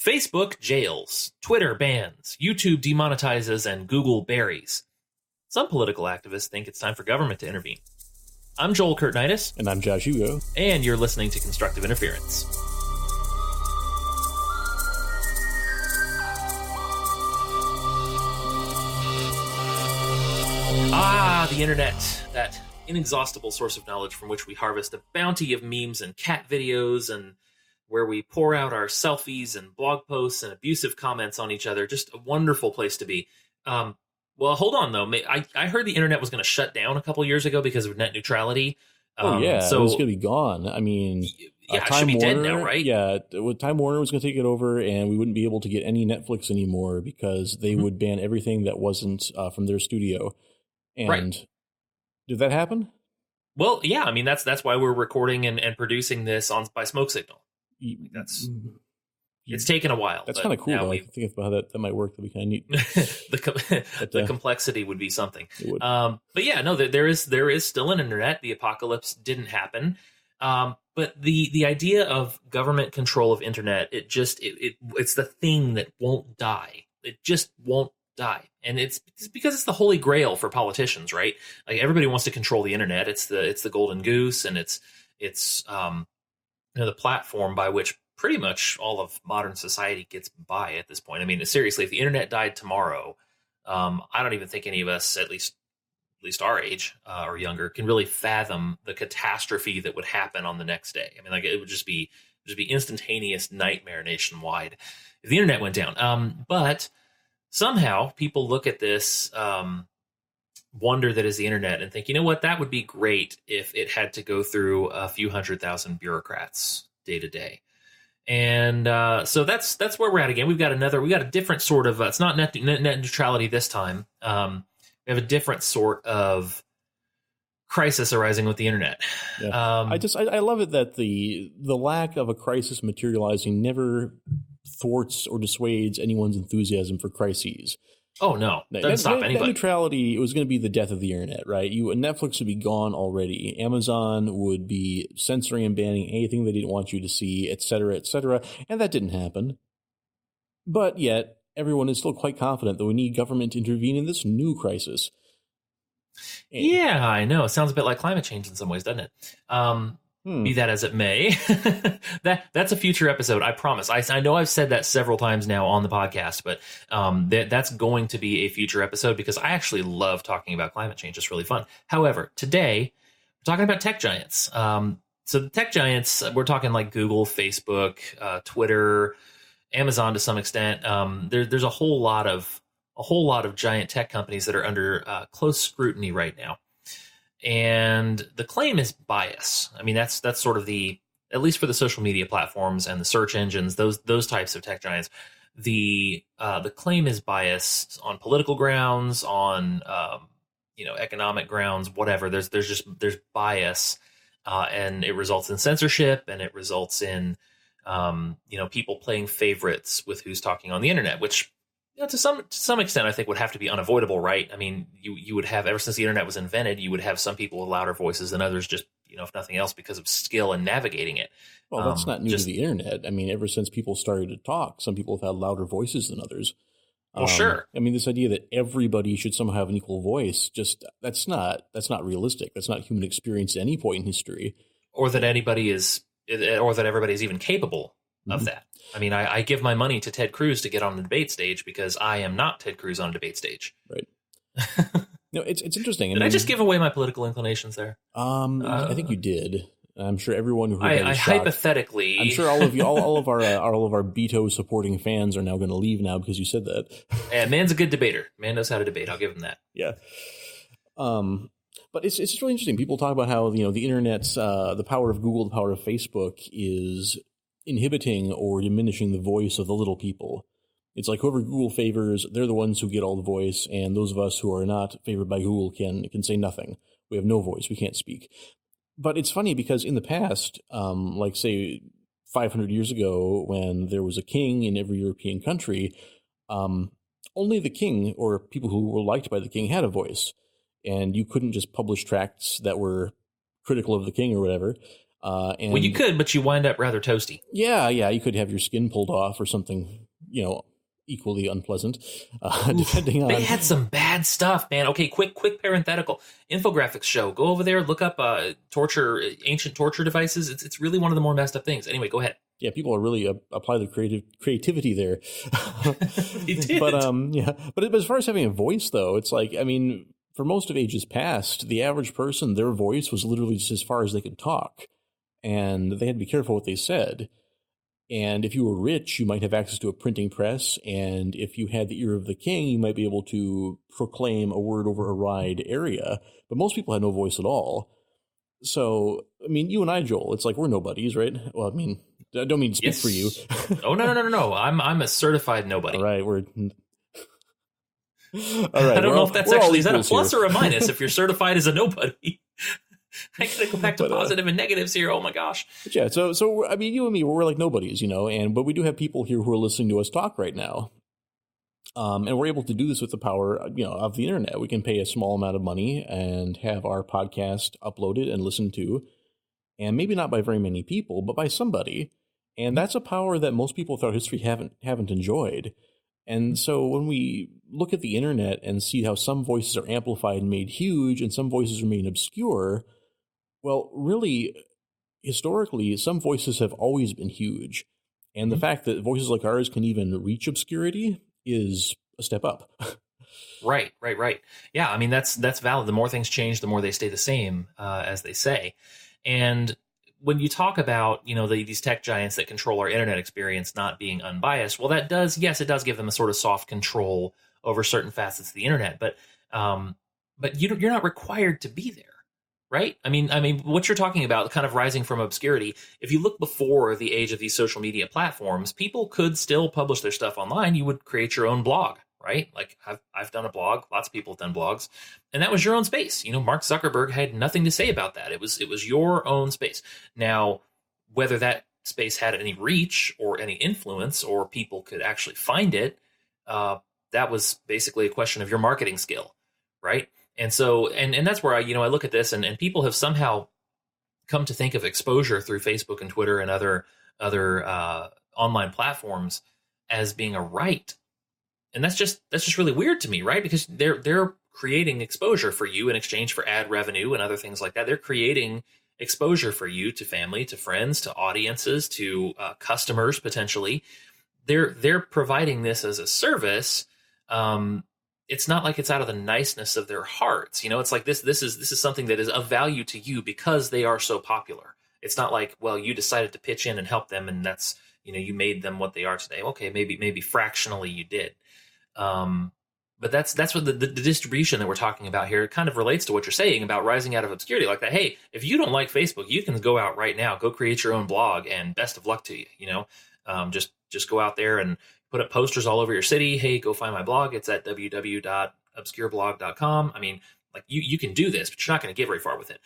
Facebook jails, Twitter bans, YouTube demonetizes, and Google buries. Some political activists think it's time for government to intervene. I'm Joel Kurtnitis. And I'm Josh Hugo. And you're listening to Constructive Interference. The internet, that inexhaustible source of knowledge from which we harvest a bounty of memes and cat videos, and where we pour out our selfies and blog posts and abusive comments on each other. Just a wonderful place to be. Well, hold on, though. I heard the internet was going to shut down a couple years ago because of net neutrality. So it was going to be gone. I mean, it should be dead now, right? Yeah, Time Warner was going to take it over, and we wouldn't be able to get any Netflix anymore because they would ban everything that wasn't from their studio. And did that happen? Well, yeah. I mean, that's why we're recording and producing this by Smoke Signal. It's taken a while. That's kind of cool. I think about how that might work. That we kind of need. the complexity would be something. It would. But yeah, no, there is still an internet. The apocalypse didn't happen. But the idea of government control of internet, it's the thing that won't die. It just won't die. And it's because it's the holy grail for politicians, right? Like, everybody wants to control the internet. It's the golden goose, and it's the platform by which pretty much all of modern society gets by at this point. I mean, seriously, if the internet died tomorrow, I don't even think any of us, at least our age or younger, can really fathom the catastrophe that would happen on the next day. I mean, like, it would just be instantaneous nightmare nationwide if the internet went down. But somehow people look at this wonder that is the internet and think, you know what, that would be great if it had to go through a few 100,000 bureaucrats day to day. And so that's where we're at again. We got a different sort of, it's not net neutrality this time. We have a different sort of crisis arising with the internet. Yeah. I love it that the lack of a crisis materializing never thwarts or dissuades anyone's enthusiasm for crises. Oh, no. Doesn't stop anybody. Net neutrality, it was going to be the death of the internet, right? Netflix would be gone already. Amazon would be censoring and banning anything they didn't want you to see, et cetera, and that didn't happen. But yet, everyone is still quite confident that we need government to intervene in this new crisis. Yeah, I know. It sounds a bit like climate change in some ways, doesn't it? Be that as it may, that's a future episode, I promise. I know I've said that several times now on the podcast, but that's going to be a future episode because I actually love talking about climate change. It's really fun. However, today we're talking about tech giants. So the tech giants, we're talking like Google, Facebook, Twitter, Amazon to some extent. There's a whole lot of giant tech companies that are under close scrutiny right now. And the claim is bias. I mean, that's sort of at least for the social media platforms and the search engines, those types of tech giants, the claim is bias on political grounds, on economic grounds, whatever. There's bias, and it results in censorship, and it results in people playing favorites with who's talking on the internet, which, to some extent, I think would have to be unavoidable, right? I mean, you would have, ever since the internet was invented, you would have some people with louder voices than others, just, if nothing else, because of skill in navigating it. Well, that's not new to the internet. I mean, ever since people started to talk, some people have had louder voices than others. Well, sure. I mean, this idea that everybody should somehow have an equal voice, that's not realistic. That's not human experience at any point in history. Or that everybody is even capable of that. I mean, I give my money to Ted Cruz to get on the debate stage because I am not Ted Cruz on a debate stage. Right. No, it's interesting. Did I just give away my political inclinations there? I think you did. I'm sure everyone who heard I hypothetically. I'm sure all of you, all of our Beto supporting fans are now going to leave now because you said that. Yeah, man's a good debater. Man knows how to debate. I'll give him that. Yeah. But it's just really interesting. People talk about how the internet's the power of Google, the power of Facebook is inhibiting or diminishing the voice of the little people. It's like whoever Google favors, they're the ones who get all the voice, and those of us who are not favored by Google can say nothing. We have no voice. We can't speak. But it's funny because in the past, like say 500 years ago, when there was a king in every European country, only the king or people who were liked by the king had a voice. And you couldn't just publish tracts that were critical of the king or whatever. And well, you could, but you wind up rather toasty. Yeah, you could have your skin pulled off or something, equally unpleasant, depending on. They had some bad stuff, man. Okay, quick parenthetical. Infographics show. Go over there, look up ancient torture devices. It's really one of the more messed up things. Anyway, go ahead. Yeah, people are really apply their creativity there. They did. But as far as having a voice, though, it's like, I mean, for most of ages past, the average person, their voice was literally just as far as they could talk, and they had to be careful what they said. And if you were rich, you might have access to a printing press. And if you had the ear of the king, you might be able to proclaim a word over a wide area. But most people had no voice at all. So, I mean, you and I, Joel, it's like we're nobodies, right? Well, I mean, I don't mean to speak for you. Oh, no. I'm a certified nobody. All right, all right. I don't know if that's actually, is that a plus or a minus if you're certified as a nobody? I gotta go back to positive and negatives here. Oh my gosh. But yeah, so I mean, you and me, we're like nobodies, but we do have people here who are listening to us talk right now. And we're able to do this with the power, of the internet. We can pay a small amount of money and have our podcast uploaded and listened to, and maybe not by very many people, but by somebody. And that's a power that most people throughout history haven't enjoyed. And so when we look at the internet and see how some voices are amplified and made huge and some voices remain obscure, well, really, historically, some voices have always been huge. And the fact that voices like ours can even reach obscurity is a step up. Right. Yeah, I mean, that's valid. The more things change, the more they stay the same, as they say. And when you talk about, these tech giants that control our internet experience not being unbiased, well, it does give them a sort of soft control over certain facets of the internet. But you're not required to be there. Right? I mean, what you're talking about, kind of rising from obscurity, if you look before the age of these social media platforms, people could still publish their stuff online. You would create your own blog, right? Like I've done a blog. Lots of people have done blogs. And that was your own space. Mark Zuckerberg had nothing to say about that. It was your own space. Now, whether that space had any reach or any influence or people could actually find it, that was basically a question of your marketing skill, right? And so, and that's where I look at this, and people have somehow come to think of exposure through Facebook and Twitter and other online platforms as being a right, and that's just really weird to me, right? Because they're creating exposure for you in exchange for ad revenue and other things like that. They're creating exposure for you to family, to friends, to audiences, to customers potentially. They're providing this as a service. It's not like it's out of the niceness of their hearts. It's like this is something that is of value to you because they are so popular. It's not like, well, you decided to pitch in and help them, and that's, you made them what they are today. Okay, maybe fractionally you did. But that's what the distribution that we're talking about here kind of relates to what you're saying about rising out of obscurity. Like that, hey, if you don't like Facebook, you can go out right now, go create your own blog, and best of luck to you. Just go out there and put up posters all over your city. Hey, go find my blog. It's at www.obscureblog.com. I mean, like you can do this, but you're not going to get very far with it.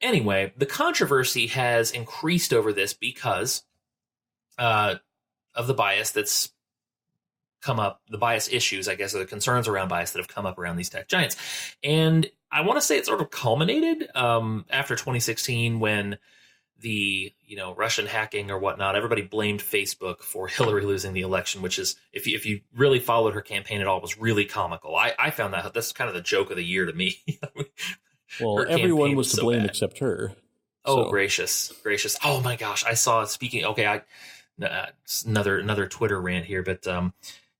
Anyway, the controversy has increased over this because of the bias that's come up, the bias issues, I guess, or the concerns around bias that have come up around these tech giants. And I want to say it sort of culminated after 2016 when the Russian hacking or whatnot, everybody blamed Facebook for Hillary losing the election, which is, if you really followed her campaign at all, was really comical. I found that's kind of the joke of the year to me. Well, everyone was to blame bad. Except her. Oh, so. gracious. Oh my gosh. I saw, speaking, okay, another Twitter rant here, but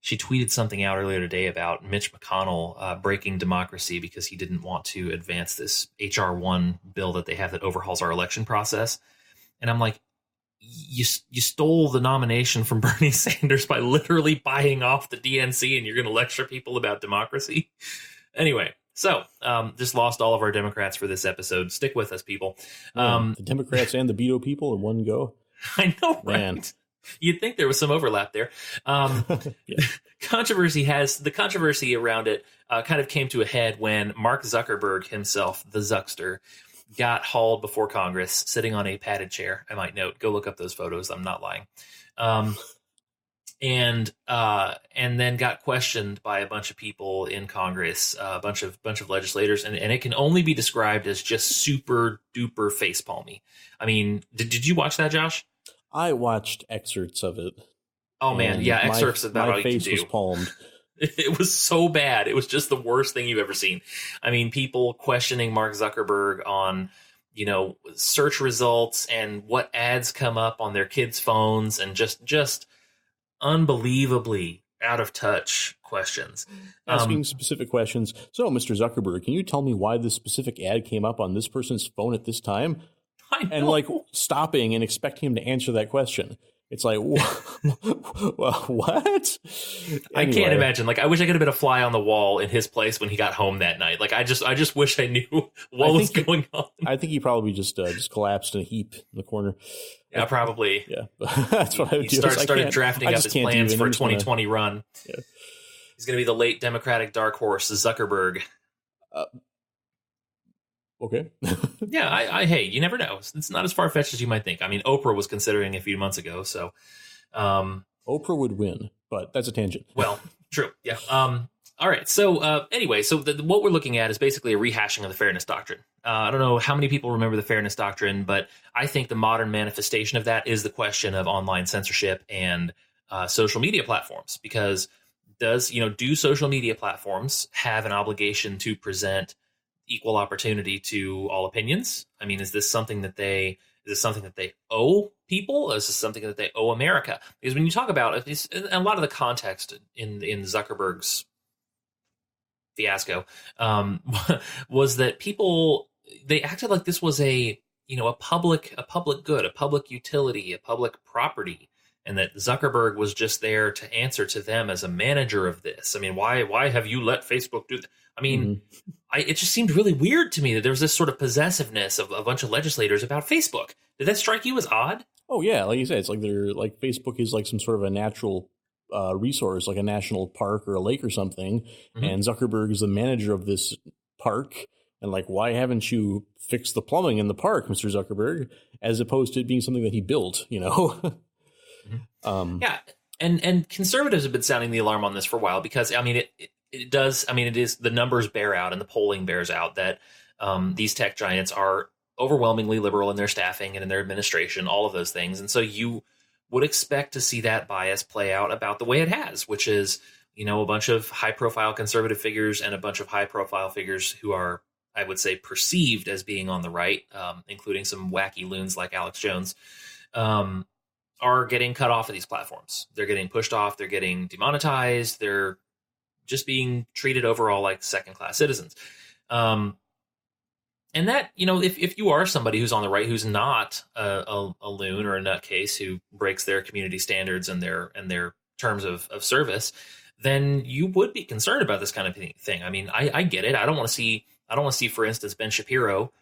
she tweeted something out earlier today about Mitch McConnell breaking democracy because he didn't want to advance this HR1 bill that they have that overhauls our election process. And I'm like, you stole the nomination from Bernie Sanders by literally buying off the DNC, and you're going to lecture people about democracy? Anyway, so just lost all of our Democrats for this episode. Stick with us, people. The Democrats and the Beto people in one go. I know, right? Man. You'd think there was some overlap there. Yeah. The controversy around it kind of came to a head when Mark Zuckerberg himself, the Zuckster, got hauled before Congress, sitting on a padded chair. I might note, go look up those photos. I'm not lying. and then got questioned by a bunch of people in Congress, a bunch of legislators, and it can only be described as just super duper facepalmy. I mean, did you watch that, Josh? I watched excerpts of it. Oh man, yeah, excerpts about all you can do. My face was palmed. It was so bad. It was just the worst thing you've ever seen. I mean, people questioning Mark Zuckerberg on, search results and what ads come up on their kids' phones, and just unbelievably out of touch questions. Asking specific questions. So, Mr. Zuckerberg, can you tell me why this specific ad came up on this person's phone at this time? I know. And like stopping and expecting him to answer that question. It's like, what? I can't imagine. Like, I wish I could have been a fly on the wall in his place when he got home that night. Like, I just wish I knew what was going on. I think he probably just collapsed in a heap in the corner. Yeah, probably. Yeah, that's what I would do. Started drafting up his plans for a 2020 run. Yeah. He's going to be the late Democratic dark horse, Zuckerberg. Okay. Yeah, hey, you never know. It's not as far-fetched as you might think. I mean, Oprah was considering a few months ago, so... Oprah would win, but that's a tangent. Well, true, yeah. All right, so anyway, so what we're looking at is basically a rehashing of the fairness doctrine. I don't know how many people remember the fairness doctrine, but I think the modern manifestation of that is the question of online censorship and social media platforms, because do social media platforms have an obligation to present equal opportunity to all opinions? I mean, is this something that they owe people? Is this something that they owe America? Because when you talk about it, a lot of the context in Zuckerberg's fiasco was that they acted like this was a public good, a public utility, a public property, and that Zuckerberg was just there to answer to them as a manager of this. I mean, why have you let Facebook do that? I mean, it just seemed really weird to me that there was this sort of possessiveness of a bunch of legislators about Facebook. Did that strike you as odd? Oh yeah, like you said, it's like Facebook is like some sort of a natural resource, like a national park or a lake or something, and Zuckerberg is the manager of this park. And like, why haven't you fixed the plumbing in the park, Mr. Zuckerberg, as opposed to it being something that he built? Yeah, and conservatives have been sounding the alarm on this for a while, because I mean it does. I mean, it is, the numbers bear out and the polling bears out that these tech giants are overwhelmingly liberal in their staffing and in their administration, all of those things. And so you would expect to see that bias play out about the way it has, which is, a bunch of high profile conservative figures and a bunch of high profile figures who are, I would say, perceived as being on the right, including some wacky loons like Alex Jones, are getting cut off of these platforms. They're getting pushed off. They're getting demonetized. They're just being treated overall like second-class citizens. And that, if you are somebody who's on the right, who's not a loon or a nutcase who breaks their community standards and their terms of service, then you would be concerned about this kind of thing. I mean, I get it. I don't want to see, for instance, Ben Shapiro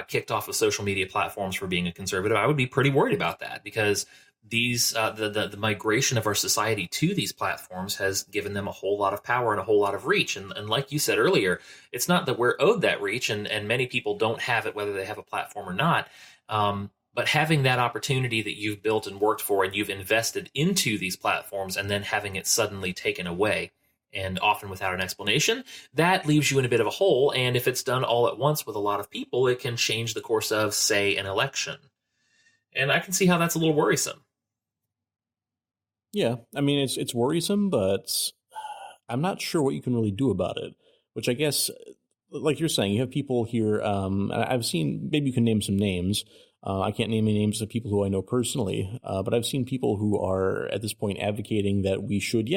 kicked off of social media platforms for being a conservative. I would be pretty worried about that, because these the migration of our society to these platforms has given them a whole lot of power and a whole lot of reach. And like you said earlier, it's not that we're owed that reach, and many people don't have it, whether they have a platform or not. But having that opportunity that you've built and worked for and you've invested into these platforms, and then having it suddenly taken away, and often without an explanation, that leaves you in a bit of a hole. And if it's done all at once with a lot of people, it can change the course of, say, an election. And I can see how that's a little worrisome. Yeah, I mean, it's worrisome, but I'm not sure what you can really do about it, which I guess, like you're saying, you have people here, I've seen, maybe you can name some names. I can't name any names of people who I know personally, but I've seen people who are at this point advocating that we should,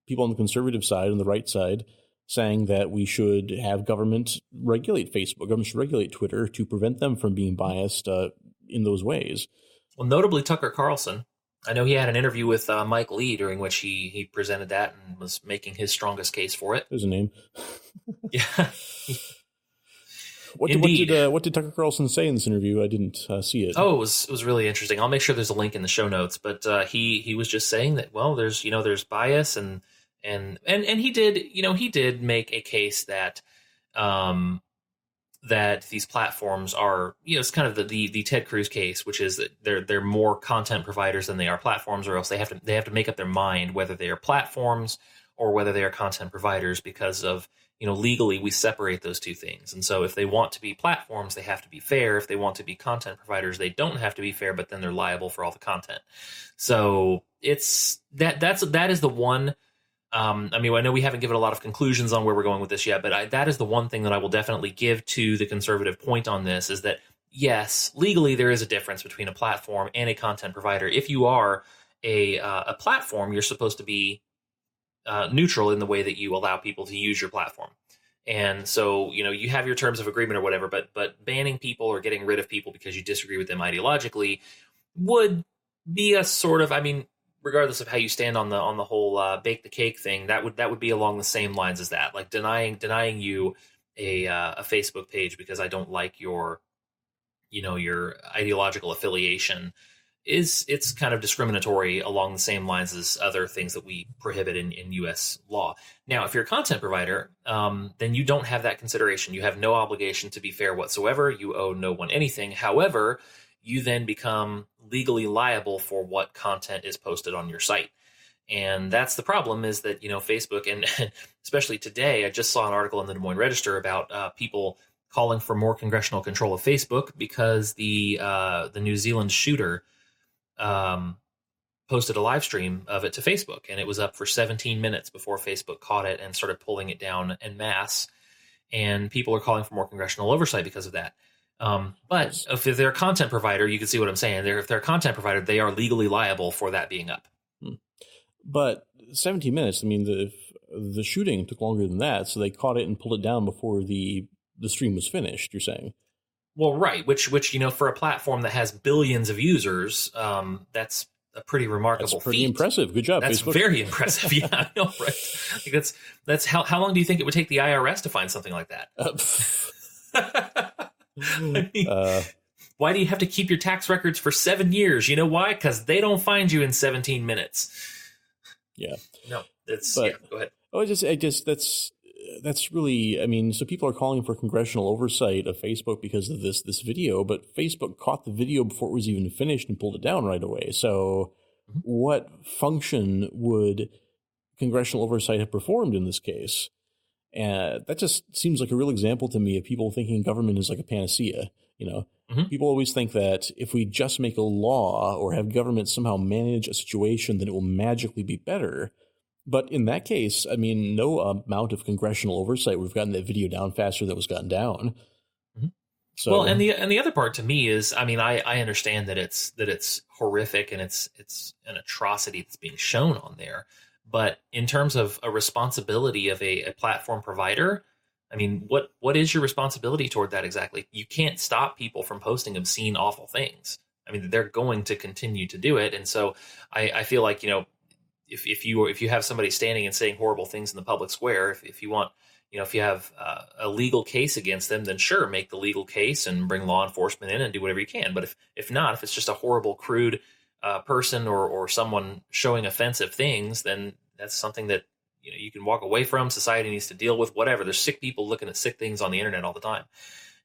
people on the conservative side and the right side saying that we should have government regulate Facebook, government should regulate Twitter to prevent them from being biased in those ways. Well, notably Tucker Carlson. I know he had an interview with Mike Lee during which he presented that and was making his strongest case for it. There's a name. Yeah. What did Tucker Carlson say in this interview? I didn't see it. Oh, it was really interesting. I'll make sure there's a link in the show notes. But he was just saying that, well, there's bias and he did make a case that that these platforms are, it's kind of the Ted Cruz case, which is that they're more content providers than they are platforms, or else they have to make up their mind whether they are platforms or whether they are content providers, because of, legally we separate those two things. And so if they want to be platforms, they have to be fair. If they want to be content providers, they don't have to be fair, but then they're liable for all the content. So it's that is the one. I know we haven't given a lot of conclusions on where we're going with this yet, but that is the one thing that I will definitely give to the conservative point on this, is that, yes, legally there is a difference between a platform and a content provider. If you are a platform, you're supposed to be neutral in the way that you allow people to use your platform. And so, you have your terms of agreement or whatever, but banning people or getting rid of people because you disagree with them ideologically would be a sort of, regardless of how you stand on the whole bake the cake thing, that would be along the same lines as that, like denying you a Facebook page because I don't like your ideological affiliation. It's kind of discriminatory along the same lines as other things that we prohibit in U.S. law. Now, if you're a content provider, then you don't have that consideration. You have no obligation to be fair whatsoever. You owe no one anything. However, you then become legally liable for what content is posted on your site. And that's the problem, is that, Facebook, and especially today, I just saw an article in the Des Moines Register about people calling for more congressional control of Facebook because the New Zealand shooter posted a live stream of it to Facebook, and it was up for 17 minutes before Facebook caught it and started pulling it down en masse. And people are calling for more congressional oversight because of that. But if they're a content provider, you can see what I'm saying. If they're a content provider, they are legally liable for that being up. But 17 minutes, the shooting took longer than that, so they caught it and pulled it down before the stream was finished, you're saying? Well, right, which for a platform that has billions of users, that's a pretty remarkable That's pretty feat. impressive. Good job, That's Facebook. Very impressive. Yeah, I know, right? That's how long do you think it would take the IRS to find something like that? Why do you have to keep your tax records for 7 years? You know why? Because they don't find you in 17 minutes. Yeah. No, go ahead. I guess that's really, so people are calling for congressional oversight of Facebook because of this video, but Facebook caught the video before it was even finished and pulled it down right away. So what function would congressional oversight have performed in this case? And that just seems like a real example to me of people thinking government is like a panacea. People always think that if we just make a law or have government somehow manage a situation, then it will magically be better. But in that case, no amount of congressional oversight would have gotten that video down faster than it was gotten down. So, well, and the other part to me is, I understand that it's horrific and it's an atrocity that's being shown on there. But in terms of a responsibility of a platform provider, what is your responsibility toward that exactly? You can't stop people from posting obscene, awful things. They're going to continue to do it. And so I feel like, if you have somebody standing and saying horrible things in the public square, if you want, if you have a legal case against them, then sure, make the legal case and bring law enforcement in and do whatever you can. But if not, if it's just a horrible, crude person or someone showing offensive things, then that's something that you can walk away from. Society needs to deal with whatever. There's sick people looking at sick things on the internet all the time.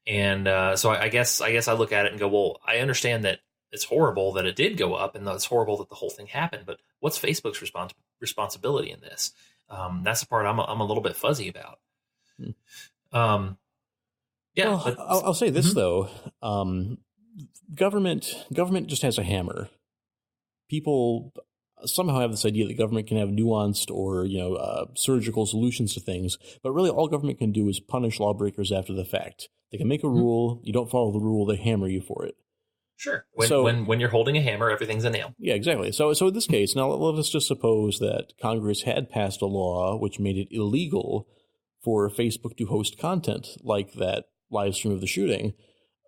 And so I guess I look at it and go, well, I understand that it's horrible that it did go up, and it's horrible that the whole thing happened. But what's Facebook's responsibility in this? That's the part I'm a little bit fuzzy about. Yeah, well, I'll say this though: government just has a hammer. People somehow have this idea that government can have nuanced or surgical solutions to things, but really all government can do is punish lawbreakers after the fact. They can make a rule, you don't follow the rule, they hammer you for it. Sure. When you're holding a hammer, everything's a nail. Yeah, exactly. So in this case, now let us just suppose that Congress had passed a law which made it illegal for Facebook to host content like that live stream of the shooting.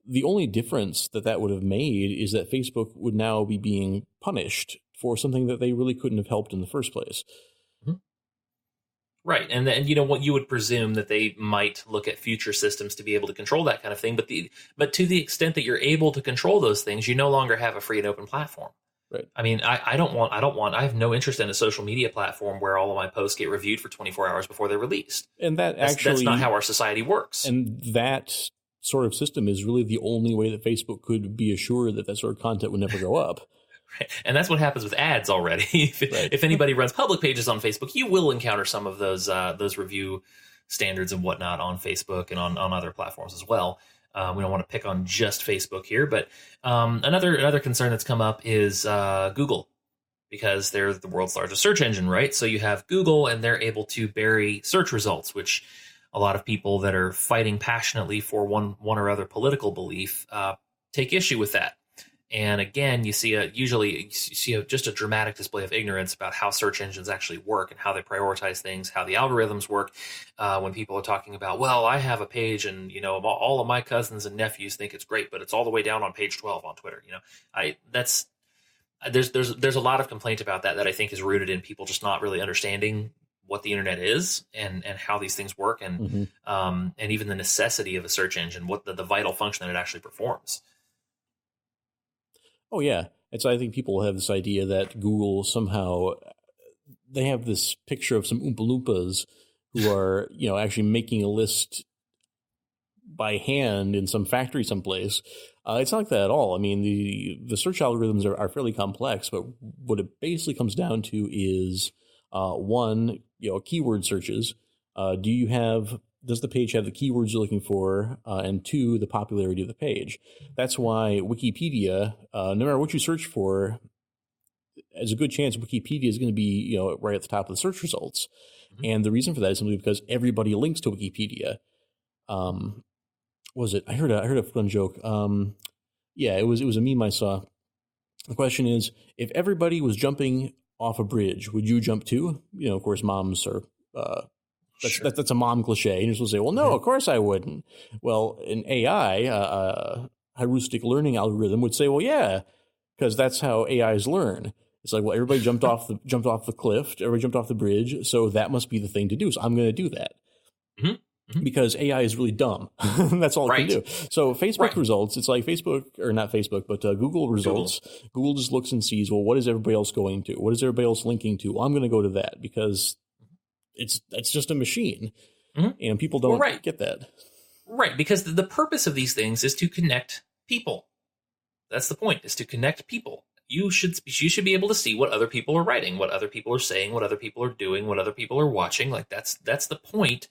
The only difference that would have made is that Facebook would now be being punished for something that they really couldn't have helped in the first place. Right. And then, what you would presume that they might look at future systems to be able to control that kind of thing. But to the extent that you're able to control those things, you no longer have a free and open platform. Right. I have no interest in a social media platform where all of my posts get reviewed for 24 hours before they're released. And that's not how our society works. And that sort of system is really the only way that Facebook could be assured that that sort of content would never go up. Right. And that's what happens with ads already. If anybody runs public pages on Facebook, you will encounter some of those review standards and whatnot on Facebook and on other platforms as well. We don't want to pick on just Facebook here, but another concern that's come up is Google, because they're the world's largest search engine, right? So you have Google, and they're able to bury search results, which a lot of people that are fighting passionately for one or other political belief take issue with that. And again, you see just a dramatic display of ignorance about how search engines actually work and how they prioritize things, how the algorithms work. When people are talking about, well, I have a page, and all of my cousins and nephews think it's great, but it's all the way down on page 12 on Twitter. There's a lot of complaint about that I think is rooted in people just not really understanding what the internet is and how these things work, and and even the necessity of a search engine, what the vital function that it actually performs. Oh yeah, I think people have this idea that Google somehow, they have this picture of some Oompa Loompas who are actually making a list by hand in some factory someplace. It's not like that at all. I mean, the search algorithms are fairly complex, but what it basically comes down to is one, keyword searches. Does the page have the keywords you're looking for? And two, the popularity of the page. That's why Wikipedia, no matter what you search for, there's a good chance Wikipedia is going to be right at the top of the search results. Mm-hmm. And the reason for that is simply because everybody links to Wikipedia. I heard a fun joke. It was a meme I saw. The question is, if everybody was jumping off a bridge, would you jump too? Of course, moms are. That's a mom cliche. And you're supposed to say, well, no, of course I wouldn't. Well, an AI, heuristic learning algorithm would say, well, yeah, because that's how AIs learn. It's like, well, everybody jumped off the cliff, everybody jumped off the bridge, so that must be the thing to do. So I'm going to do that. Mm-hmm. Mm-hmm. Because AI is really dumb. That's all it can do. So Facebook results, it's like Facebook, or not Facebook, but Google results. Google just looks and sees, well, what is everybody else going to? What is everybody else linking to? Well, I'm going to go to that because it's just a machine. Mm-hmm. And people don't get that. Right, because the purpose of these things is to connect people. That's the point, is to connect people. You should be able to see what other people are writing, what other people are saying, what other people are doing, what other people are watching. Like that's the point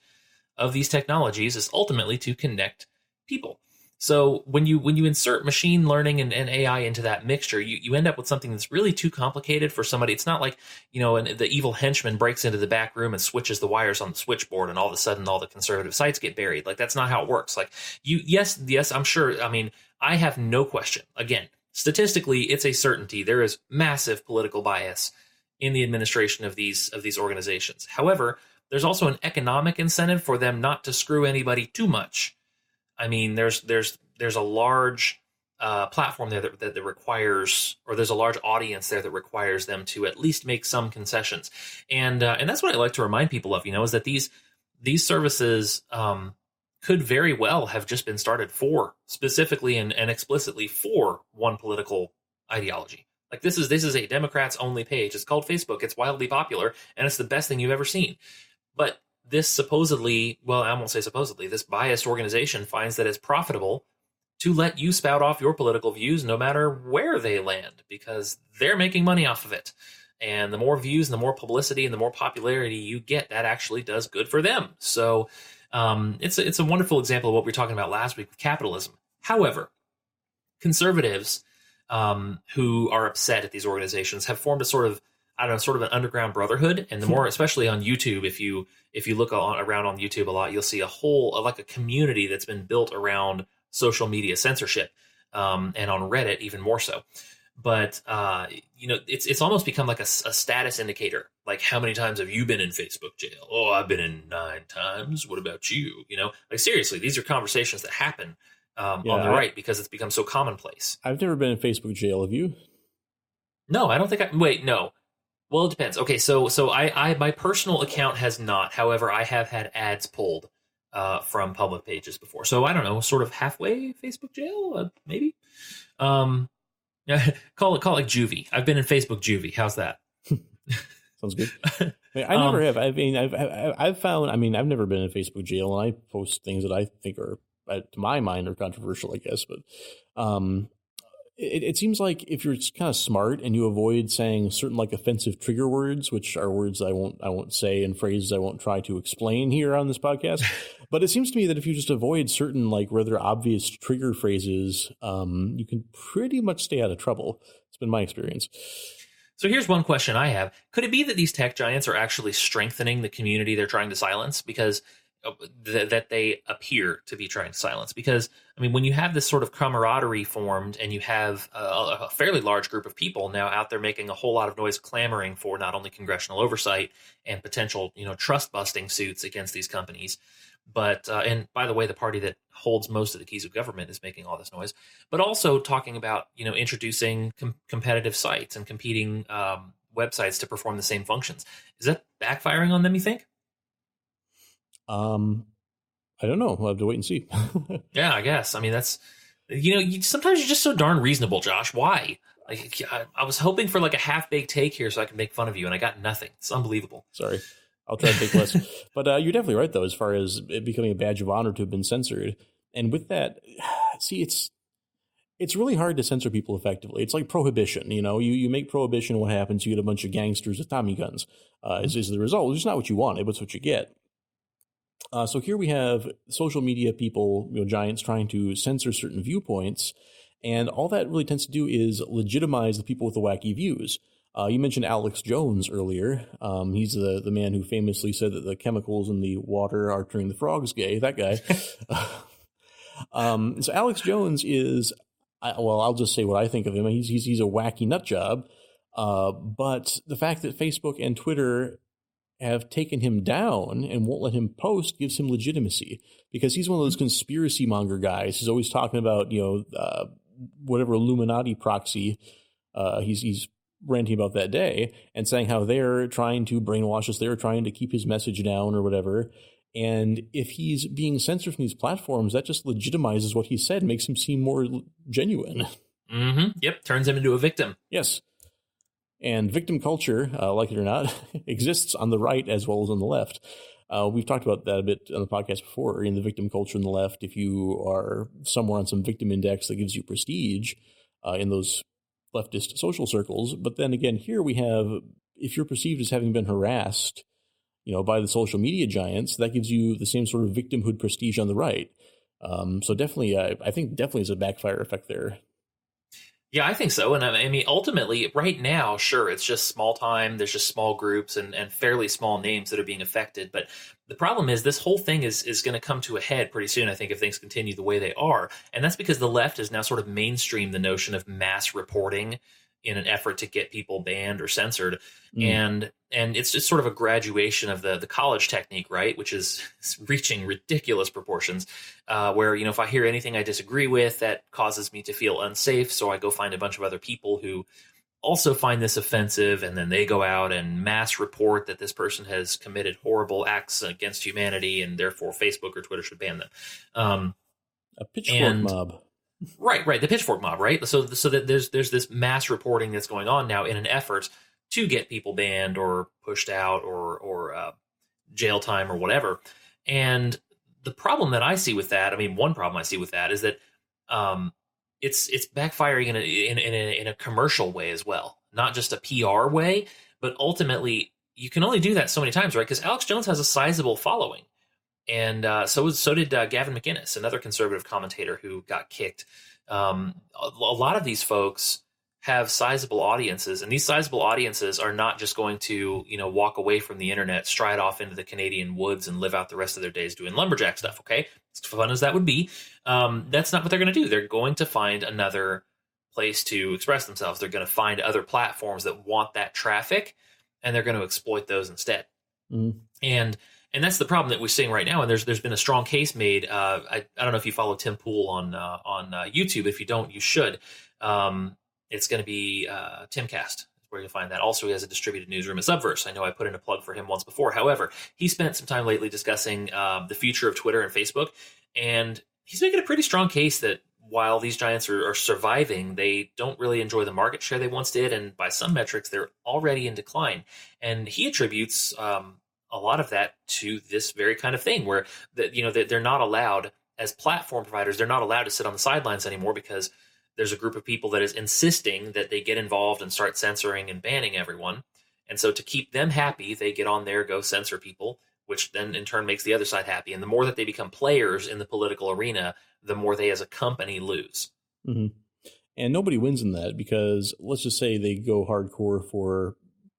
of these technologies, is ultimately to connect people. So when you insert machine learning and AI into that mixture, you end up with something that's really too complicated for somebody. It's not like, and the evil henchman breaks into the back room and switches the wires on the switchboard, and all of a sudden all the conservative sites get buried. Like, that's not how it works. Like, yes, I'm sure. I mean, I have no question. Again, statistically, it's a certainty. There is massive political bias in the administration of these organizations. However, there's also an economic incentive for them not to screw anybody too much. I mean, there's a large platform there that requires, or there's a large audience there that requires them to at least make some concessions, and that's what I like to remind people of. Is that these services could very well have just been started for specifically and explicitly for one political ideology. Like, this is a Democrats only page. It's called Facebook. It's wildly popular, and it's the best thing you've ever seen. But this supposedly, well, I won't say supposedly, this biased organization finds that it's profitable to let you spout off your political views no matter where they land, because they're making money off of it. And the more views and the more publicity and the more popularity you get, that actually does good for them. So it's a wonderful example of what we were talking about last week with capitalism. However, conservatives who are upset at these organizations have formed a sort of an underground brotherhood. And the more, especially on YouTube, if you look around on YouTube a lot, you'll see a community that's been built around social media censorship, and on Reddit even more so. But it's almost become like a status indicator. Like, how many times have you been in Facebook jail? Oh, I've been in 9 times. What about you? Like, seriously, these are conversations that happen on the right because it's become so commonplace. I've never been in Facebook jail. Have you? No, I don't think wait, no. Well, it depends. Okay, so I my personal account has not. However, I have had ads pulled from public pages before. So I don't know, sort of halfway Facebook jail, maybe. Call it juvie. I've been in Facebook juvie. How's that? Sounds good. I never have. I mean, I've found. I mean, I've never been in Facebook jail, and I post things that I think are to my mind, are controversial, I guess. But it seems like if you're kind of smart and you avoid saying certain like offensive trigger words, which are words I won't say, and phrases I won't try to explain here on this podcast. But it seems to me that if you just avoid certain like rather obvious trigger phrases, you can pretty much stay out of trouble. It's been my experience. So here's one question I have. Could it be that these tech giants are actually strengthening the community they're trying to silence? Because that they appear to be trying to silence. Because, I mean, when you have this sort of camaraderie formed and you have a fairly large group of people now out there making a whole lot of noise clamoring for not only congressional oversight and potential, trust busting suits against these companies, but and by the way, the party that holds most of the keys of government is making all this noise, but also talking about, introducing competitive sites and competing websites to perform the same functions. Is that backfiring on them, you think? I don't know. We'll have to wait and see. Yeah, I guess. I mean, that's, sometimes you're just so darn reasonable, Josh. Why? Like, I was hoping for like a half-baked take here so I could make fun of you, and I got nothing. It's unbelievable. Sorry. I'll try to take less. But you're definitely right, though, as far as it becoming a badge of honor to have been censored. And with that, see, it's really hard to censor people effectively. It's like prohibition. You make prohibition, what happens? You get a bunch of gangsters with Tommy guns. Is the result. It's not what you wanted, but it's what you get. So here we have social media people, giants trying to censor certain viewpoints, and all that really tends to do is legitimize the people with the wacky views. You mentioned Alex Jones earlier. He's the man who famously said that the chemicals in the water are turning the frogs gay. That guy. So Alex Jones is, I'll just say what I think of him. He's a wacky nut job. But the fact that Facebook and Twitter have taken him down and won't let him post gives him legitimacy, because he's one of those conspiracy monger guys who's always talking about, whatever Illuminati proxy he's ranting about that day, and saying how they're trying to brainwash us, they're trying to keep his message down or whatever. And if he's being censored from these platforms, that just legitimizes what he said, makes him seem more genuine. Mm-hmm. Yep, turns him into a victim. Yes. And victim culture, like it or not, exists on the right as well as on the left. We've talked about that a bit on the podcast before. In the victim culture on the left, if you are somewhere on some victim index that gives you prestige in those leftist social circles. But then again, here we have, if you're perceived as having been harassed, by the social media giants, that gives you the same sort of victimhood prestige on the right. So definitely, I think definitely is a backfire effect there. Yeah, I think so. And I mean, ultimately, right now, sure, it's just small time. There's just small groups and fairly small names that are being affected. But the problem is this whole thing is going to come to a head pretty soon, I think, if things continue the way they are. And that's because the left has now sort of mainstreamed the notion of mass reporting in an effort to get people banned or censored. And it's just sort of a graduation of the college technique, right? Which is reaching ridiculous proportions, where, if I hear anything I disagree with, that causes me to feel unsafe. So I go find a bunch of other people who also find this offensive, and then they go out and mass report that this person has committed horrible acts against humanity, and therefore Facebook or Twitter should ban them. A pitchfork mob. Right. The pitchfork mob, right? So that there's this mass reporting that's going on now in an effort to get people banned or pushed out or jail time or whatever. And the problem that I see with that, one problem I see with that is that it's backfiring in a commercial way as well, not just a PR way, but ultimately you can only do that so many times, right? Because Alex Jones has a sizable following. And so did Gavin McInnes, another conservative commentator who got kicked. A lot of these folks have sizable audiences, and these sizable audiences are not just going to, walk away from the internet, stride off into the Canadian woods and live out the rest of their days doing lumberjack stuff. Okay, as fun as that would be, that's not what they're going to do. They're going to find another place to express themselves. They're going to find other platforms that want that traffic, and they're going to exploit those instead. And that's the problem that we're seeing right now. And there's been a strong case made. I don't know if you follow Tim Pool on YouTube. If you don't, you should. It's going to be Timcast is where you'll find that. Also, he has a distributed newsroom at Subverse. I know I put in a plug for him once before. However, he spent some time lately discussing the future of Twitter and Facebook, and he's making a pretty strong case that while these giants are surviving, they don't really enjoy the market share they once did, and by some metrics, they're already in decline. And he attributes a lot of that to this very kind of thing, where they're not allowed as platform providers, they're not allowed to sit on the sidelines anymore because there's a group of people that is insisting that they get involved and start censoring and banning everyone. And so to keep them happy, they get on there, go censor people, which then in turn makes the other side happy. And the more that they become players in the political arena, the more they as a company lose. Mm-hmm. And nobody wins in that, because let's just say they go hardcore for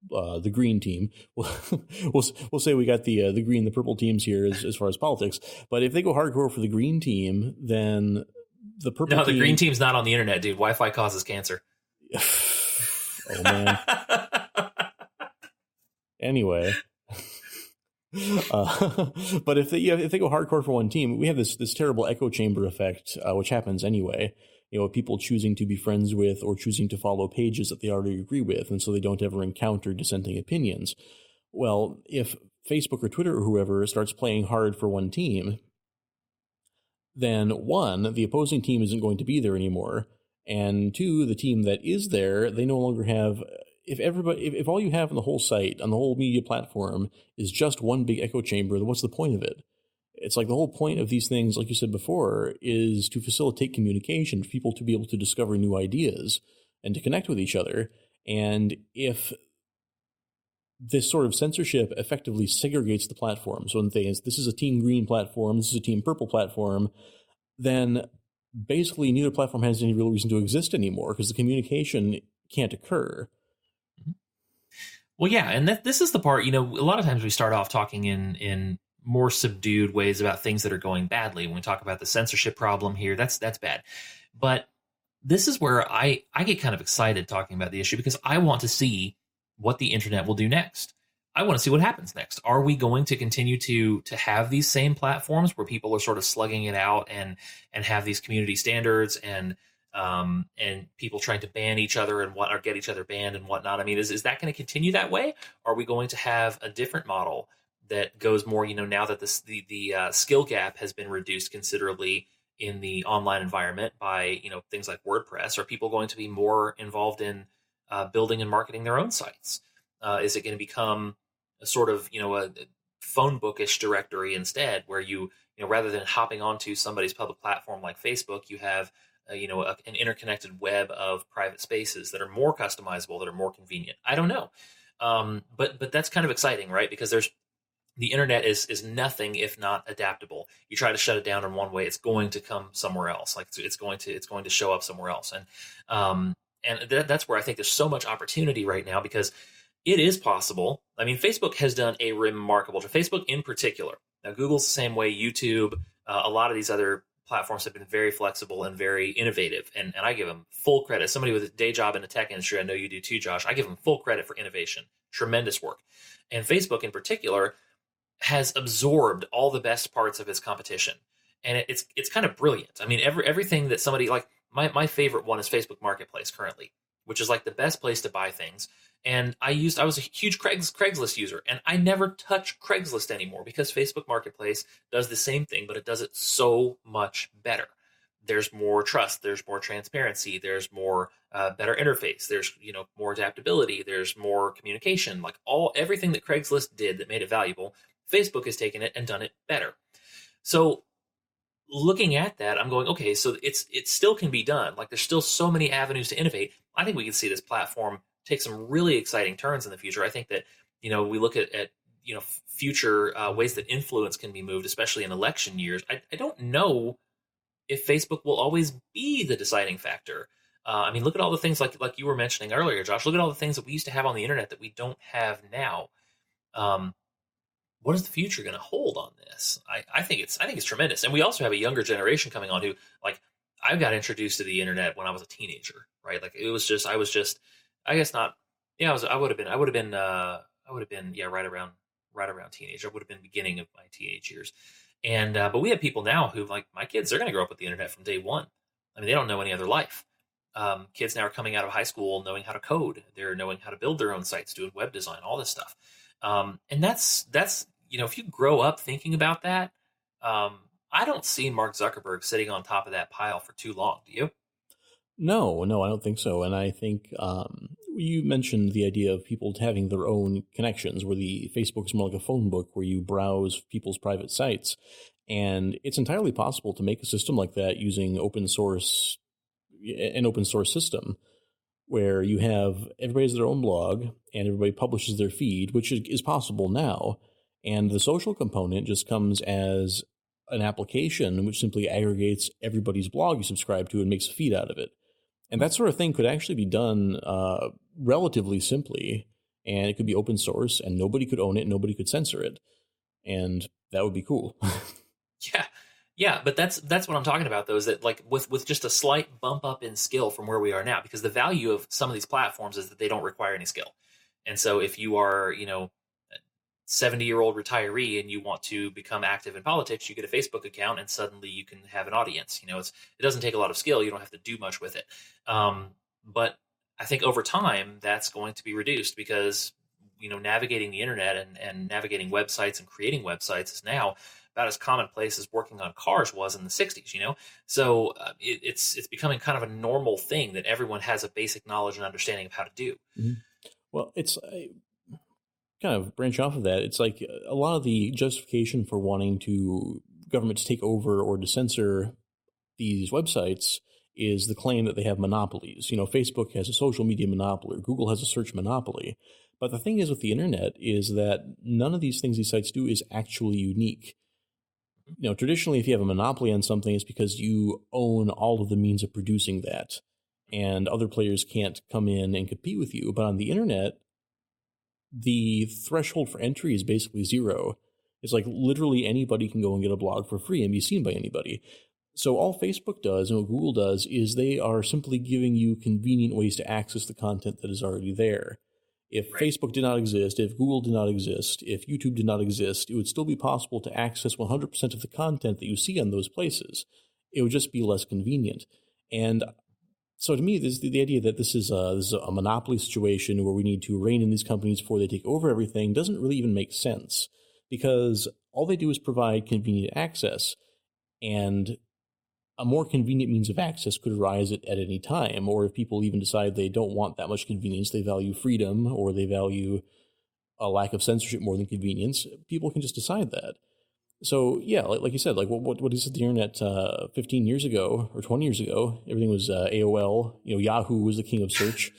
the green team. We'll say we got the green, the purple teams here as far as politics. But if they go hardcore for the green team, then the purple the green team's not on the internet, dude. Wi-Fi causes cancer. Oh man. Anyway. But if they go hardcore for one team, we have this terrible echo chamber effect, which happens anyway. People choosing to be friends with or choosing to follow pages that they already agree with, and so they don't ever encounter dissenting opinions. Well, if Facebook or Twitter or whoever starts playing hard for one team, then one, the opposing team isn't going to be there anymore, and two, the team that is there, they no longer have. If all you have on the whole site, on the whole media platform, is just one big echo chamber, then what's the point of it? It's like the whole point of these things, like you said before, is to facilitate communication, for people to be able to discover new ideas and to connect with each other. And if this sort of censorship effectively segregates the platform, so in things, this is a Team Green platform, this is a Team Purple platform, then basically neither platform has any real reason to exist anymore, because the communication can't occur. Well, yeah, and this is the part, a lot of times we start off talking in more subdued ways about things that are going badly. When we talk about the censorship problem here, that's bad. But this is where I get kind of excited talking about the issue, because I want to see what the internet will do next. I want to see what happens next. Are we going to continue to have these same platforms where people are sort of slugging it out and have these community standards and people trying to ban each other or get each other banned and whatnot? I mean, is that going to continue that way? Or are we going to have a different model that goes more, now that the skill gap has been reduced considerably in the online environment by, things like WordPress? Are people going to be more involved in building and marketing their own sites? Is it going to become a sort of, a phone bookish directory instead, where you rather than hopping onto somebody's public platform like Facebook, you have an interconnected web of private spaces that are more customizable, that are more convenient? I don't know. But that's kind of exciting, right? Because the internet is nothing if not adaptable. You try to shut it down in one way, it's going to come somewhere else. Like it's going to show up somewhere else. And that's where I think there's so much opportunity right now, because it is possible. I mean, Facebook has done a remarkable job. Facebook in particular. Now, Google's the same way. YouTube, a lot of these other platforms have been very flexible and very innovative. And I give them full credit. Somebody with a day job in the tech industry, I know you do too, Josh, I give them full credit for innovation. Tremendous work. And Facebook in particular has absorbed all the best parts of its competition. And it's kind of brilliant. I mean, everything that somebody like my favorite one is Facebook Marketplace currently, which is like the best place to buy things. And I was a huge Craigslist user, and I never touch Craigslist anymore because Facebook Marketplace does the same thing, but it does it so much better. There's more trust, there's more transparency, there's more better interface, there's more adaptability, there's more communication. Like everything that Craigslist did that made it valuable, Facebook has taken it and done it better. So looking at that, I'm going, okay, so it still can be done. Like there's still so many avenues to innovate. I think we can see this platform take some really exciting turns in the future. I think that, we look at future ways that influence can be moved, especially in election years. I don't know if Facebook will always be the deciding factor. I mean, look at all the things like you were mentioning earlier, Josh. Look at all the things that we used to have on the internet that we don't have now. What is the future going to hold on this? I think it's tremendous. And we also have a younger generation coming on who, like, I got introduced to the internet when I was a teenager, right? Like I was just, I guess not. Yeah, I would have been right around teenage. I would have been beginning of my teenage years. And, but we have people now who, like my kids, they're going to grow up with the internet from day one. I mean, they don't know any other life. Kids now are coming out of high school knowing how to code. They're knowing how to build their own sites, doing web design, all this stuff. And that's if you grow up thinking about that, I don't see Mark Zuckerberg sitting on top of that pile for too long. Do you? No, I don't think so. And I think you mentioned the idea of people having their own connections, where the Facebook is more like a phone book where you browse people's private sites. And it's entirely possible to make a system like that using an open source system where you have everybody has their own blog and everybody publishes their feed, which is possible now. And the social component just comes as an application which simply aggregates everybody's blog you subscribe to and makes a feed out of it. And that sort of thing could actually be done relatively simply, and it could be open source, and nobody could own it, nobody could censor it, and that would be cool. Yeah, but that's what I'm talking about, though, is that like with just a slight bump up in skill from where we are now, because the value of some of these platforms is that they don't require any skill. And so if you are, a 70-year-old retiree and you want to become active in politics, you get a Facebook account and suddenly you can have an audience. It doesn't take a lot of skill. You don't have to do much with it. But I think over time that's going to be reduced because, navigating the internet and navigating websites and creating websites is now about as commonplace as working on cars was in the 60s. So it's becoming kind of a normal thing that everyone has a basic knowledge and understanding of how to do. Mm-hmm. Well, it's kind of branch off of that. It's like a lot of the justification for wanting government to take over or to censor these websites is the claim that they have monopolies. Facebook has a social media monopoly, or Google has a search monopoly. But the thing is with the internet is that none of these things these sites do is actually unique. Traditionally, if you have a monopoly on something, it's because you own all of the means of producing that, and other players can't come in and compete with you. But on the internet, the threshold for entry is basically zero. It's like literally anybody can go and get a blog for free and be seen by anybody. So all Facebook does and what Google does is they are simply giving you convenient ways to access the content that is already there. If Facebook did not exist, if Google did not exist, if YouTube did not exist, it would still be possible to access 100% of the content that you see on those places. It would just be less convenient. And so to me, the idea that this is a monopoly situation where we need to rein in these companies before they take over everything doesn't really even make sense, because all they do is provide convenient access, and a more convenient means of access could arise at any time. Or if people even decide they don't want that much convenience, they value freedom, or they value a lack of censorship more than convenience, people can just decide that. So yeah, like you said, like what is the internet 15 years ago or 20 years ago? Everything was AOL. Yahoo was the king of search.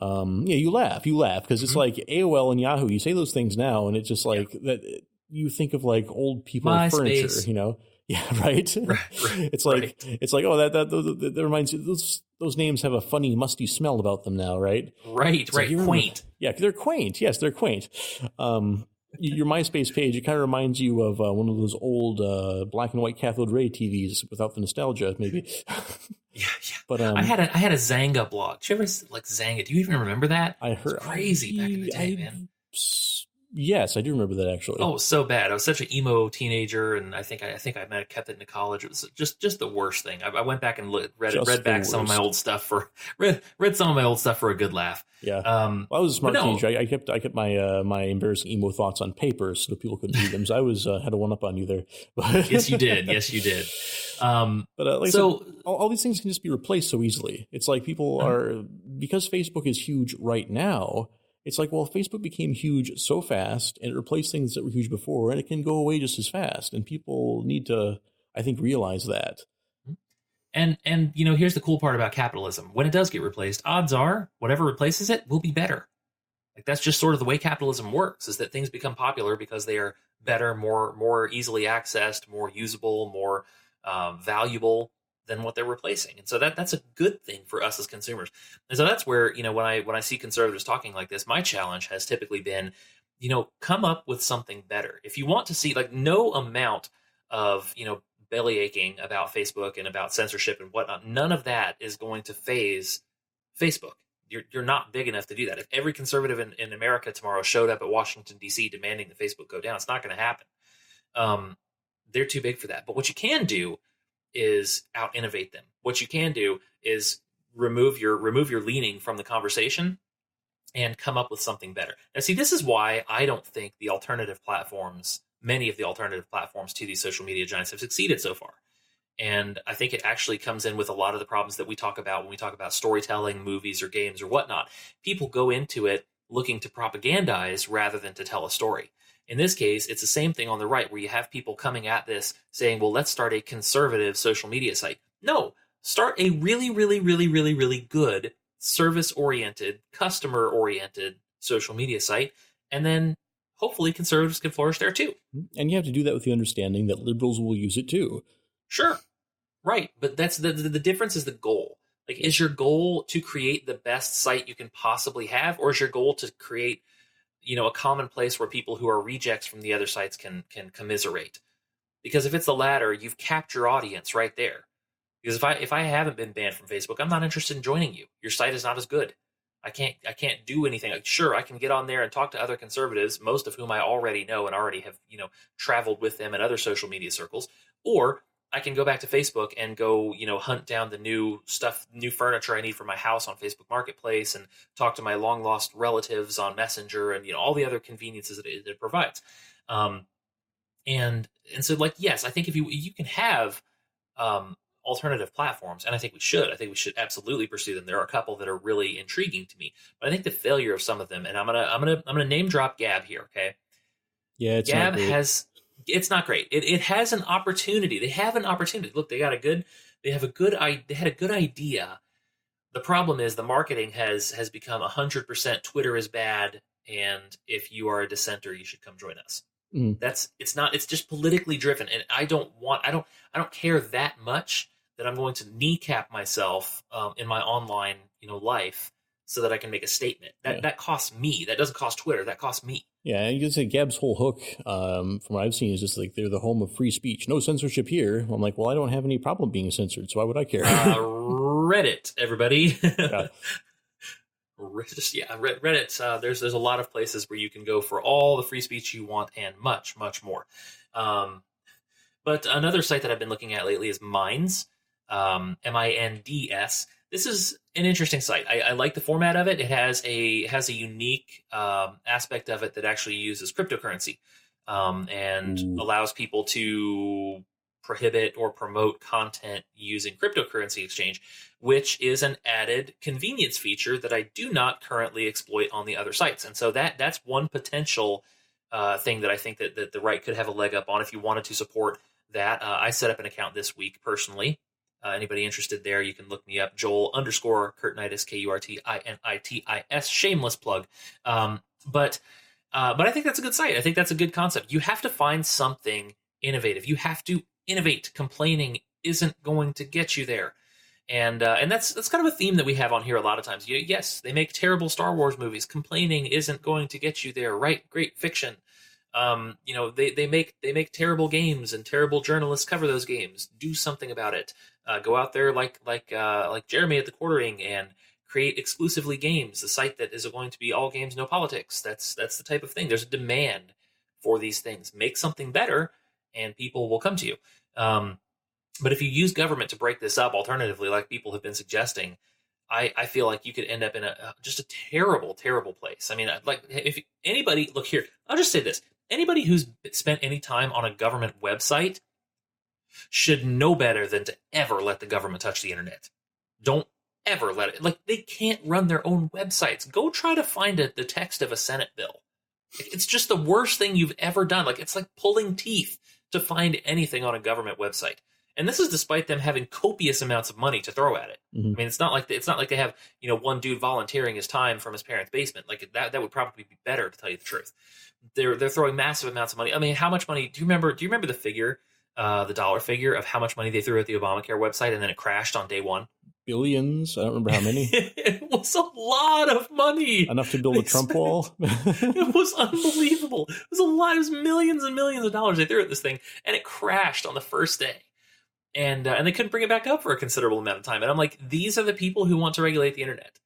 You laugh because it's like AOL and Yahoo. You say those things now, and it's just like that. You think of like old people furniture, Yeah, right. It's like that reminds you. Those names have a funny, musty smell about them now, right? Right. Quaint. Yeah, they're quaint. Yes, they're quaint. Your MySpace page, it kind of reminds you of one of those old black and white cathode ray TVs without the nostalgia, maybe. Yeah. But I had a Zanga blog. Did you ever like Zanga? Do you even remember that? I heard. It was crazy back in the day, man. Yes, I do remember that actually. Oh, so bad. I was such an emo teenager, and I think I might have kept it into college. It was just the worst thing. I went back and read back some of my old stuff for a good laugh. Yeah. Well, I was a smart teenager. I kept my embarrassing emo thoughts on paper so that people couldn't read them. So I had a one up on you there. Yes, you did. All these things can just be replaced so easily. It's like people are, because Facebook is huge right now. It's like, well, Facebook became huge so fast and it replaced things that were huge before, and it can go away just as fast. And people need to, I think, realize that. And here's the cool part about capitalism. When it does get replaced, odds are whatever replaces it will be better. Like that's just sort of the way capitalism works, is that things become popular because they are better, more easily accessed, more usable, more valuable than what they're replacing. And so that's a good thing for us as consumers. And so that's where, when I see conservatives talking like this, my challenge has typically been, come up with something better. If you want to see, like, no amount of, belly aching about Facebook and about censorship and whatnot, none of that is going to phase Facebook. You're not big enough to do that. If every conservative in America tomorrow showed up at Washington, D.C. demanding that Facebook go down, it's not going to happen. They're too big for that. But what you can do is out innovate them. What you can do is remove your leaning from the conversation and come up with something better. Now, see, this is why I don't think many of the alternative platforms to these social media giants have succeeded so far. And I think it actually comes in with a lot of the problems that we talk about when we talk about storytelling, movies, or games, or whatnot. People go into it looking to propagandize rather than to tell a story. In this case, it's the same thing on the right, where you have people coming at this saying, well, let's start a conservative social media site. No, start a really, really, really, really, really good service oriented, customer oriented social media site. And then hopefully conservatives can flourish there too. And you have to do that with the understanding that liberals will use it too. Sure. Right. But that's the difference is the goal. Like, is your goal to create the best site you can possibly have, or is your goal to create, a common place where people who are rejects from the other sites can commiserate? Because if it's the latter, you've capped your audience right there. Because if I haven't been banned from Facebook, I'm not interested in joining you. Your site is not as good. I can't do anything. Like, sure, I can get on there and talk to other conservatives, most of whom I already know and already have, traveled with them in other social media circles, or I can go back to Facebook and go, hunt down the new stuff, new furniture I need for my house on Facebook Marketplace, and talk to my long lost relatives on Messenger, and all the other conveniences that it provides. And so, like, yes, I think if you can have alternative platforms, and I think we should. I think we should absolutely pursue them. There are a couple that are really intriguing to me, but I think the failure of some of them, and I'm gonna name drop Gab here, okay? Yeah, it's Gab not great. it's not great. It has an opportunity. They have an opportunity. Look, they had a good idea. The problem is the marketing has become 100% Twitter is bad, and if you are a dissenter, you should come join us. It's just politically driven, and I don't care that much that I'm going to kneecap myself in my online life so that I can make a statement. That costs me. That doesn't cost Twitter. That costs me. Yeah, you can say Gab's whole hook, from what I've seen, is just like they're the home of free speech. No censorship here. I'm like, well, I don't have any problem being censored, so why would I care? Reddit, everybody. Yeah. Reddit. There's a lot of places where you can go for all the free speech you want and much, much more. But another site that I've been looking at lately is Minds, Minds. This is an interesting site. I like the format of it. It has a unique aspect of it that actually uses cryptocurrency and allows people to prohibit or promote content using cryptocurrency exchange, which is an added convenience feature that I do not currently exploit on the other sites. And so that's one potential thing that I think that the right could have a leg up on if you wanted to support that. I set up an account this week personally. Anybody interested there, you can look me up, Joel_Kurtinitis, Kurtinitis, shameless plug. But I think that's a good site. I think that's a good concept. You have to find something innovative. You have to innovate. Complaining isn't going to get you there. And that's kind of a theme that we have on here a lot of times. Yes, they make terrible Star Wars movies. Complaining isn't going to get you there, right? Great fiction. They make terrible games, and terrible journalists cover those games. Do something about it. Go out there like Jeremy at the Quartering and create exclusively games. The site that is going to be all games, no politics. That's the type of thing. There's a demand for these things. Make something better, and people will come to you. But if you use government to break this up, alternatively, like people have been suggesting, I feel like you could end up in just a terrible, terrible place. I mean, like, if anybody, look here, I'll just say this. Anybody who's spent any time on a government website should know better than to ever let the government touch the internet. Don't ever let it. Like, they can't run their own websites. Go try to find the text of a Senate bill. It's just the worst thing you've ever done. Like, it's like pulling teeth to find anything on a government website. And this is despite them having copious amounts of money to throw at it. Mm-hmm. I mean, it's not like they have one dude volunteering his time from his parents' basement. Like, that would probably be better, to tell you the truth. They're throwing massive amounts of money. I mean, how much money? Do you remember the figure, the dollar figure of how much money they threw at the Obamacare website, and then it crashed on day one? Billions. I don't remember how many. It was a lot of money. Enough to build a Trump wall. It was unbelievable. It was a lot. It was millions and millions of dollars they threw at this thing, and it crashed on the first day. And they couldn't bring it back up for a considerable amount of time. And I'm like, these are the people who want to regulate the internet.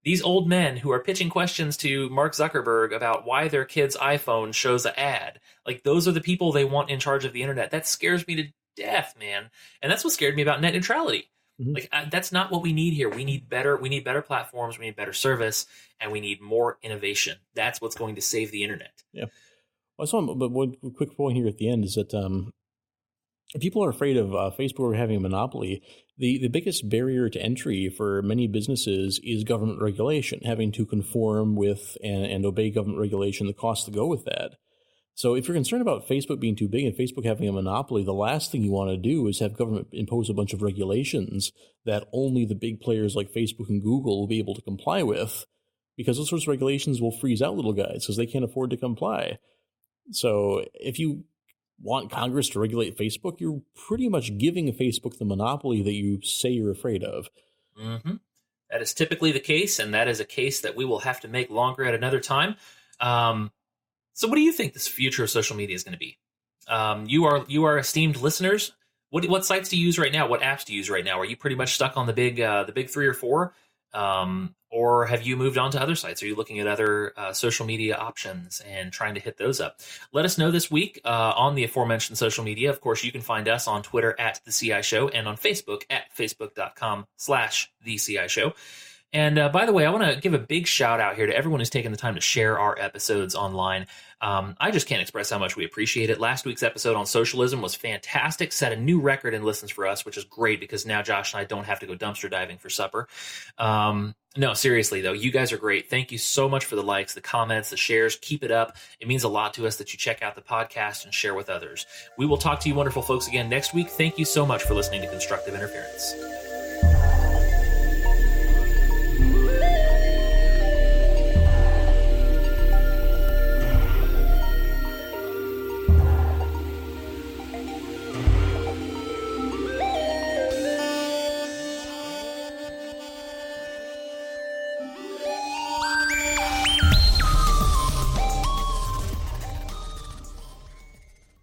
These old men who are pitching questions to Mark Zuckerberg about why their kid's iPhone shows an ad. Like, those are the people they want in charge of the internet. That scares me to death, man. And that's what scared me about net neutrality. Mm-hmm. Like, that's not what we need here. We need better platforms. We need better service, and we need more innovation. That's what's going to save the internet. Yeah. But one quick point here at the end is that People are afraid of Facebook having a monopoly. The biggest barrier to entry for many businesses is government regulation, having to conform with and obey government regulation, the costs that go with that. So if you're concerned about Facebook being too big and Facebook having a monopoly, the last thing you want to do is have government impose a bunch of regulations that only the big players like Facebook and Google will be able to comply with, because those sorts of regulations will freeze out little guys because they can't afford to comply. So if you want Congress to regulate Facebook, you're pretty much giving Facebook the monopoly that you say you're afraid of. Mm-hmm. That is typically the case, and that is a case that we will have to make longer at another time. So what do you think this future of social media is going to be? You are esteemed listeners. What sites do you use right now? What apps do you use right now? Are you pretty much stuck on the big 3 or 4? Or have you moved on to other sites? Are you looking at other social media options and trying to hit those up? Let us know this week on the aforementioned social media. Of course, you can find us on Twitter at The CI Show and on Facebook at facebook.com/The CI Show. And by the way, I want to give a big shout out here to everyone who's taken the time to share our episodes online. I just can't express how much we appreciate it. Last week's episode on socialism was fantastic, set a new record in listens for us, which is great because now Josh and I don't have to go dumpster diving for supper. No, seriously, though, you guys are great. Thank you so much for the likes, the comments, the shares. Keep it up. It means a lot to us that you check out the podcast and share with others. We will talk to you wonderful folks again next week. Thank you so much for listening to Constructive Interference.